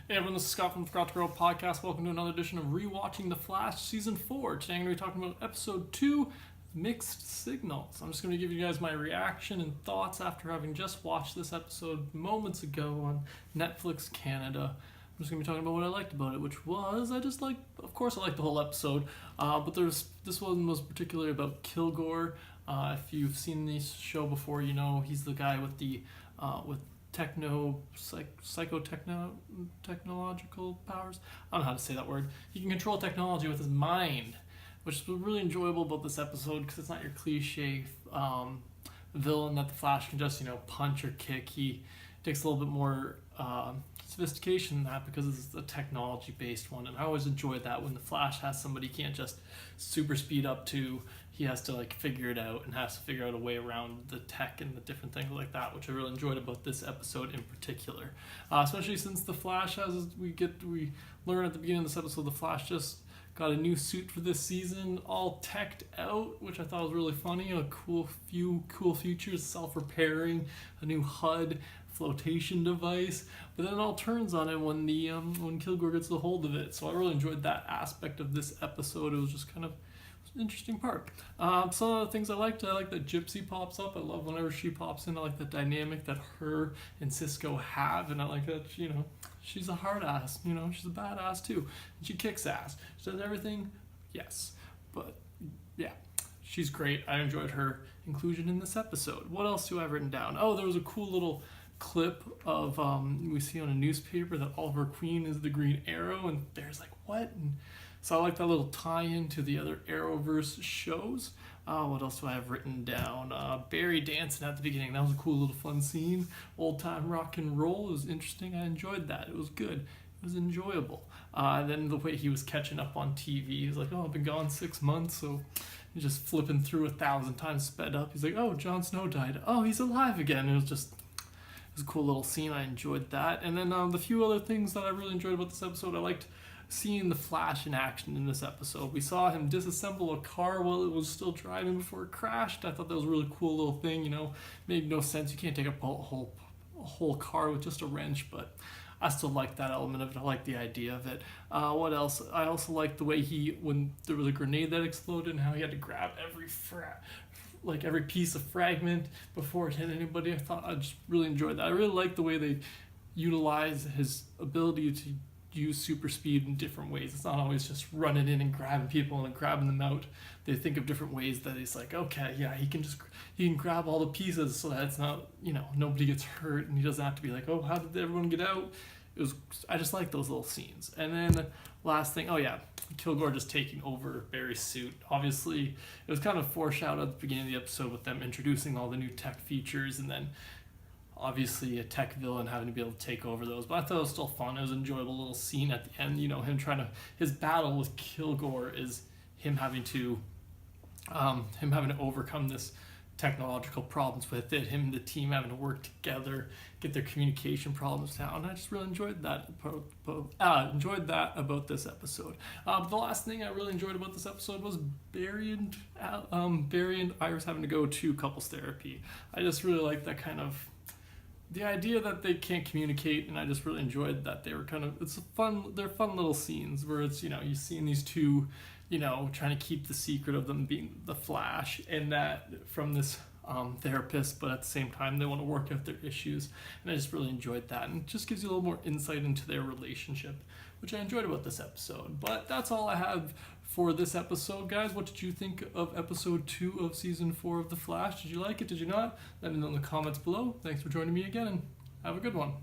Hey everyone, this is Scott from the Forgot to Grow podcast. Welcome to another edition of ReWatching The Flash Season 4. Today I'm going to be talking about Episode 2, Mixed Signals. I'm just going to give you guys my reaction and thoughts after having just watched this episode moments ago on Netflix Canada. I'm just going to be talking about what I liked about it, which was, I liked the whole episode, but this one was particularly about Kilgore. If you've seen this show before, you know he's the guy with the, technological powers. I don't know how to say that word. He can control technology with his mind, which is really enjoyable about this episode because it's not your cliche villain that the Flash can just, punch or kick. He takes a little bit more sophistication than that because it's a technology-based one, and I always enjoyed that when the Flash has somebody he can't just super speed up to. He has to figure it out and has to figure out a way around the tech and the different things like that, which I really enjoyed about this episode in particular. Especially since the Flash we learn at the beginning of this episode, the Flash just got a new suit for this season, all teched out, which I thought was really funny. Few cool features, self-repairing, a new HUD, flotation device, but then it all turns on it when Kilgore gets a hold of it. So I really enjoyed that aspect of this episode. It was just kind of an interesting part. Some of the things I like that Gypsy pops up. I love whenever she pops in. I like the dynamic that her and Cisco have, and I like that she's a hard ass. She's a badass too, and she kicks ass. She does everything, yes, but yeah. She's great. I enjoyed her inclusion in this episode. What else do I have written down? Oh, there was a cool little clip of we see on a newspaper that Oliver Queen is the Green Arrow, and Bear's like, what? And so I like that little tie-in to the other Arrowverse shows. What else do I have written down? Barry dancing at the beginning. That was a cool little fun scene. Old-time rock and roll. It was interesting. I enjoyed that. It was good. It was enjoyable. And then the way he was catching up on TV. He was like, oh, I've been gone 6 months, so he's just flipping through 1,000 times sped up. He's like, oh, Jon Snow died. Oh, he's alive again. It was a cool little scene. I enjoyed that. And then the few other things that I really enjoyed about this episode, I liked seeing the Flash in action in this episode. We saw him disassemble a car while it was still driving before it crashed. I thought that was a really cool little thing. Made no sense. You can't take a whole car with just a wrench, but I still like that element of it. I like the idea of it. What else? I also liked the way when there was a grenade that exploded and how he had to grab every piece of fragment before it hit anybody. I just really enjoyed that. I really like the way they utilize his ability to use super speed in different ways. It's not always just running in and grabbing people and grabbing them out. They think of different ways that he's like, okay, yeah, he can grab all the pieces so that it's not, nobody gets hurt, and he doesn't have to be like, oh, how did everyone get out? I just like those little scenes. And then the last thing, Kilgore just taking over Barry's suit. Obviously, it was kind of foreshadowed at the beginning of the episode with them introducing all the new tech features, and then obviously a tech villain having to be able to take over those. But I thought it was still fun. It was an enjoyable little scene at the end. His battle with Kilgore is him having to overcome this technological problems with it, him and the team having to work together, get their communication problems down. And I just really enjoyed that about this episode. But the last thing I really enjoyed about this episode was Barry and Iris having to go to couples therapy. I just really like that kind of the idea that they can't communicate, and I just really enjoyed that they were they're fun little scenes where it's, you seeing these two, trying to keep the secret of them being the Flash and that from this therapist, but at the same time they want to work out their issues, and I just really enjoyed that, and it just gives you a little more insight into their relationship, which I enjoyed about this episode. But that's all I have for this episode, guys. What did you think of episode 2 of season 4 of The Flash? Did you like it? Did you not? Let me know in the comments below. Thanks for joining me again, and have a good one.